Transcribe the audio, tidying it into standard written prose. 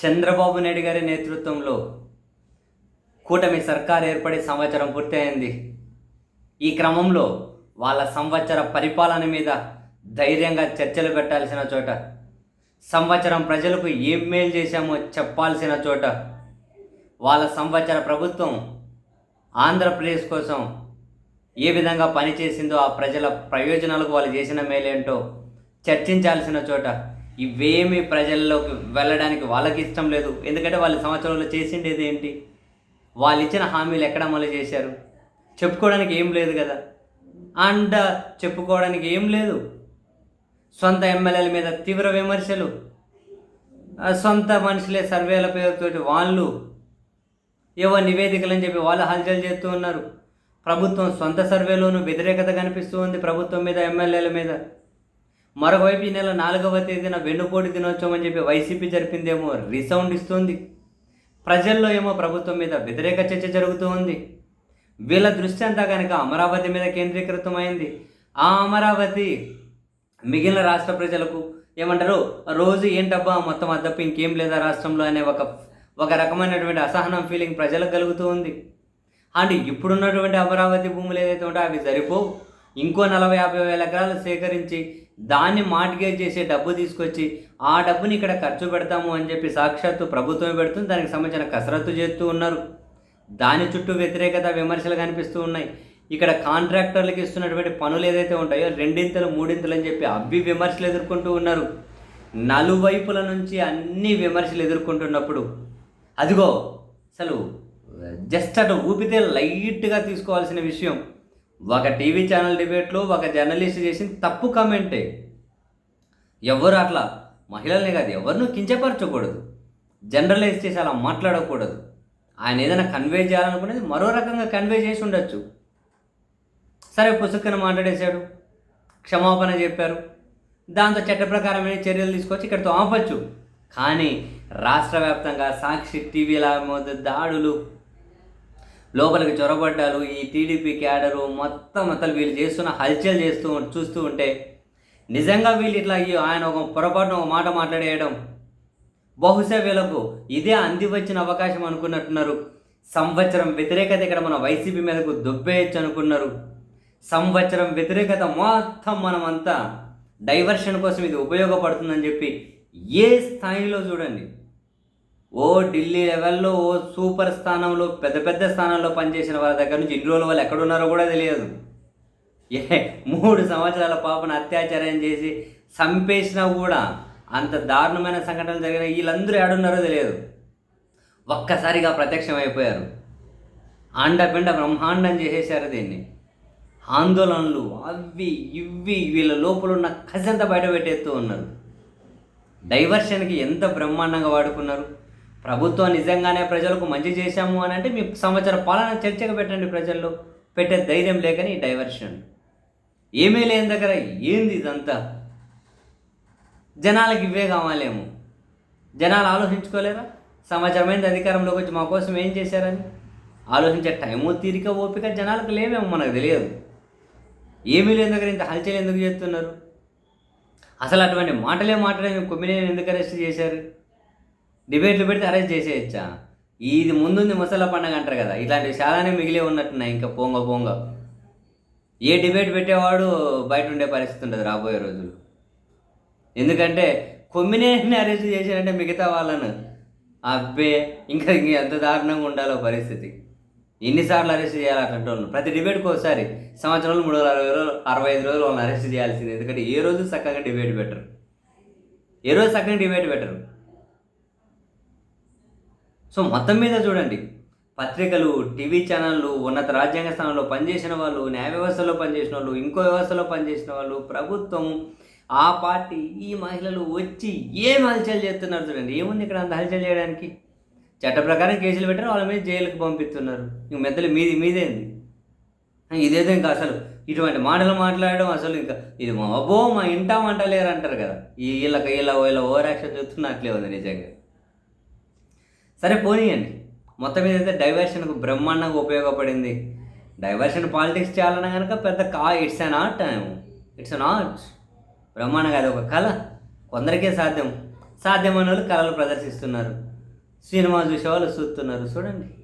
చంద్రబాబు నాయుడు గారి నేతృత్వంలో కూటమి సర్కార్ ఏర్పడి సంవత్సరం పూర్తయింది. ఈ క్రమంలో వాళ్ళ సంవత్సర పరిపాలన మీద ధైర్యంగా చర్చలు పెట్టాల్సిన చోట, సంవత్సరం ప్రజలకు ఏం మేలు చేశామో చెప్పాల్సిన చోట, వాళ్ళ సంవత్సర ప్రభుత్వం ఆంధ్రప్రదేశ్ కోసం ఏ విధంగా పనిచేసిందో, ఆ ప్రజల ప్రయోజనాలకు వాళ్ళు చేసిన మేలేంటో చర్చించాల్సిన చోట ఇవేమీ ప్రజల్లోకి వెళ్ళడానికి వాళ్ళకి ఇష్టం లేదు. ఎందుకంటే వాళ్ళ సంవత్సరంలో చేసిండేది ఏంటి? వాళ్ళు ఇచ్చిన హామీలు ఎక్కడ అమలు చేశారు? చెప్పుకోవడానికి ఏం లేదు కదా. అండ్ చెప్పుకోవడానికి ఏం లేదు. సొంత ఎమ్మెల్యేల మీద తీవ్ర విమర్శలు, సొంత మనుషులే సర్వేల పేరుతోటి వాళ్ళు ఏవో నివేదికలని చెప్పి వాళ్ళు హల్చల్ చేస్తూ ఉన్నారు. ప్రభుత్వం సొంత సర్వేలోనూ వ్యతిరేకత కనిపిస్తూ ఉంది ప్రభుత్వం మీద, ఎమ్మెల్యేల మీద. మరోవైపు ఈ నెల 4వ తేదీన వెన్నుపోటు దినోత్సవం అని చెప్పి వైసీపీ జరిపిందేమో రీసౌండ్ ఇస్తుంది. ప్రజల్లో ఏమో ప్రభుత్వం మీద వ్యతిరేక చర్చ జరుగుతూ ఉంది. వీళ్ళ దృష్టి అంతా కనుక అమరావతి మీద కేంద్రీకృతమైంది. ఆ అమరావతి మిగిలిన రాష్ట్ర ప్రజలకు ఏమంటారు, రోజు ఏంటబ్బా మొత్తం అద్దపు ఇంకేం లేదా రాష్ట్రంలో అనే ఒక రకమైనటువంటి అసహనం ఫీలింగ్ ప్రజలకు కలుగుతూ ఉంది. అండ్ ఇప్పుడున్నటువంటి అమరావతి భూములు ఏదైతే ఉంటాయో అవి సరిపోవు. ఇంకో 40-50 వేల ఎకరాలు సేకరించి దాన్ని మార్టిగేజ్ చేసే డబ్బు తీసుకొచ్చి ఆ డబ్బుని ఇక్కడ ఖర్చు పెడతాము అని చెప్పి సాక్షాత్తు ప్రభుత్వమే పెడుతుంది. దానికి సంబంధించిన కసరత్తు చేస్తూ ఉన్నారు. దాని చుట్టూ వ్యతిరేకత, విమర్శలు కనిపిస్తూ ఉన్నాయి. ఇక్కడ కాంట్రాక్టర్లకు ఇస్తున్నటువంటి పనులు ఏదైతే ఉంటాయో 2 3 అని చెప్పి అవి విమర్శలు ఎదుర్కొంటూ ఉన్నారు. నలువైపుల నుంచి అన్ని విమర్శలు ఎదుర్కొంటున్నప్పుడు అదిగో అసలు జస్ట్ అటు ఊపితే లైట్గా తీసుకోవాల్సిన విషయం, ఒక టీవీ ఛానల్ డిబేట్లో ఒక జర్నలిస్ట్ చేసిన తప్పు కామెంటే. ఎవరు అట్లా మహిళల్ని కాదు ఎవరినూ కించపరచకూడదు, జనరలైజ్ చేసి అలా మాట్లాడకూడదు. ఆయన ఏదైనా కన్వే చేయాలనుకునేది మరో రకంగా కన్వే చేసి ఉండొచ్చు. సరే పుసుక్కన మాట్లాడేశాడు, క్షమాపణ చెప్పారు, దాంతో చట్ట ప్రకారమైన చర్యలు తీసుకొచ్చి ఇక్కడితో ఆపచ్చు. కానీ రాష్ట్ర వ్యాప్తంగా సాక్షి టీవీల మీద దాడులు, లోపలికి చొరబడ్డాలు, ఈ టీడీపీ క్యాడరు మొత్తం అసలు వీళ్ళు చేస్తున్న హల్చల్ చూస్తూ ఉంటే నిజంగా వీళ్ళు ఇట్లా ఆయన ఒక పొరపాటున ఒక మాట మాట్లాడేయడం బహుశా వీళ్ళకు ఇదే అంది వచ్చిన అవకాశం అనుకున్నట్టున్నారు. సంవత్సరం వ్యతిరేకత ఇక్కడ మన వైసీపీ మీదకు దొబ్బేయచ్చు అనుకున్నారు. సంవత్సరం వ్యతిరేకత మొత్తం మనమంతా డైవర్షన్ కోసం ఇది ఉపయోగపడుతుందని చెప్పి ఏ స్థాయిలో చూడండి, ఓ ఢిల్లీ లెవెల్లో ఓ సూపర్ స్థానంలో పెద్ద పెద్ద స్థానాల్లో పనిచేసిన వాళ్ళ దగ్గర నుంచి ఇన్ని రోజుల వాళ్ళు ఎక్కడున్నారో కూడా తెలియదు. 3 సంవత్సరాల పాపను అత్యాచారం చేసి చంపేసినా కూడా అంత దారుణమైన సంఘటనలు జరిగిన వీళ్ళందరూ ఏడున్నారో తెలియదు. ఒక్కసారిగా ప్రత్యక్షం అయిపోయారు. అండపిండ బ్రహ్మాండం చేసేశారు దీన్ని. ఆందోళనలు అవి ఇవి వీళ్ళ లోపల ఉన్న కసంతా బయట పెట్టేస్తూ ఉన్నారు. డైవర్షన్కి ఎంత బ్రహ్మాండంగా వాడుకున్నారు. ప్రభుత్వం నిజంగానే ప్రజలకు మంచి చేశాము అని అంటే మీ సంవత్సర పాలన చర్చగా పెట్టండి. ప్రజల్లో పెట్టే ధైర్యం లేకని డైవర్షన్ ఏమీ లేని దగ్గర ఏంది ఇదంతా? జనాలకు ఇవే కావాలేమో. జనాలు ఆలోచించుకోలేరా? సంవత్సరమైంది అధికారంలోకి వచ్చి మా కోసం ఏం చేశారని ఆలోచించే టైము, తీరిక, ఓపిక జనాలకు లేవేమో, మనకు తెలియదు. ఏమీ లేని దగ్గర ఇంత హల్చల్ ఎందుకు చేస్తున్నారు? అసలు అటువంటి మాటలే మాట్లాడే కొమ్మినేని ఎందుకు అరెస్ట్ చేశారు? డిబేట్లు పెడితే అరెస్ట్ చేసేయచ్చా? ఇది ముందుంది ముసల పండగ అంటారు కదా, ఇట్లాంటివి చాలానే మిగిలే ఉన్నట్టున్నాయి. ఇంకా పోంగ ఏ డిబేట్ పెట్టేవాడు బయట ఉండే పరిస్థితి ఉండదు రాబోయే రోజులు. ఎందుకంటే కొమ్మినేని అరెస్ట్ చేశారంటే మిగతా వాళ్ళను అబ్బే ఇంకా ఎంత దారుణంగా ఉండాలో పరిస్థితి. ఎన్నిసార్లు అరెస్ట్ చేయాలి అట్లాంటి వాళ్ళను? ప్రతి డిబేట్కి ఒకసారి సంవత్సరంలో 360 రోజులు 65 రోజులు వాళ్ళని అరెస్ట్ చేయాల్సింది. ఎందుకంటే ఏ రోజు చక్కగా డిబేట్ పెట్టరు, ఏ రోజు చక్కగా డిబేట్ పెట్టరు. సో మొత్తం మీద చూడండి, పత్రికలు, టీవీ ఛానళ్ళు, ఉన్నత రాజ్యాంగ స్థానంలో పనిచేసిన వాళ్ళు, న్యాయ వ్యవస్థలో పనిచేసిన వాళ్ళు, ఇంకో వ్యవస్థలో పనిచేసిన వాళ్ళు, ప్రభుత్వం, ఆ పార్టీ, ఈ మహిళలు వచ్చి ఏం హల్చల్ చేస్తున్నారు చూడండి. ఏముంది ఇక్కడ అంత హల్చల్ చేయడానికి? చట్ట ప్రకారం కేసులు పెట్టారు, వాళ్ళ మీద జైలుకి పంపిస్తున్నారు. ఇంక మెద్దలు మీదేంది? ఇదేదో ఇంకా అసలు ఇటువంటి మాటలు మాట్లాడడం అసలు ఇంకా ఇది మా ఇంటా లేరు అంటారు కదా, వీళ్ళ ఓవర్ యాక్షన్ చూస్తున్నట్లే ఉంది నిజంగా. సరే పోనీయండి, మొత్తం మీద అయితే డైవర్షన్కు బ్రహ్మాండంగా ఉపయోగపడింది. డైవర్షన్ పాలిటిక్స్ చేయాలన్నా కనుక పెద్ద ఇట్స్ అన్ ఆర్ట్ బ్రహ్మాండంగా. అది ఒక కళ, కొందరికే సాధ్యం. సాధ్యమైన వాళ్ళు కళలు ప్రదర్శిస్తున్నారు. సినిమా చూసేవాళ్ళు చూస్తున్నారు. చూడండి.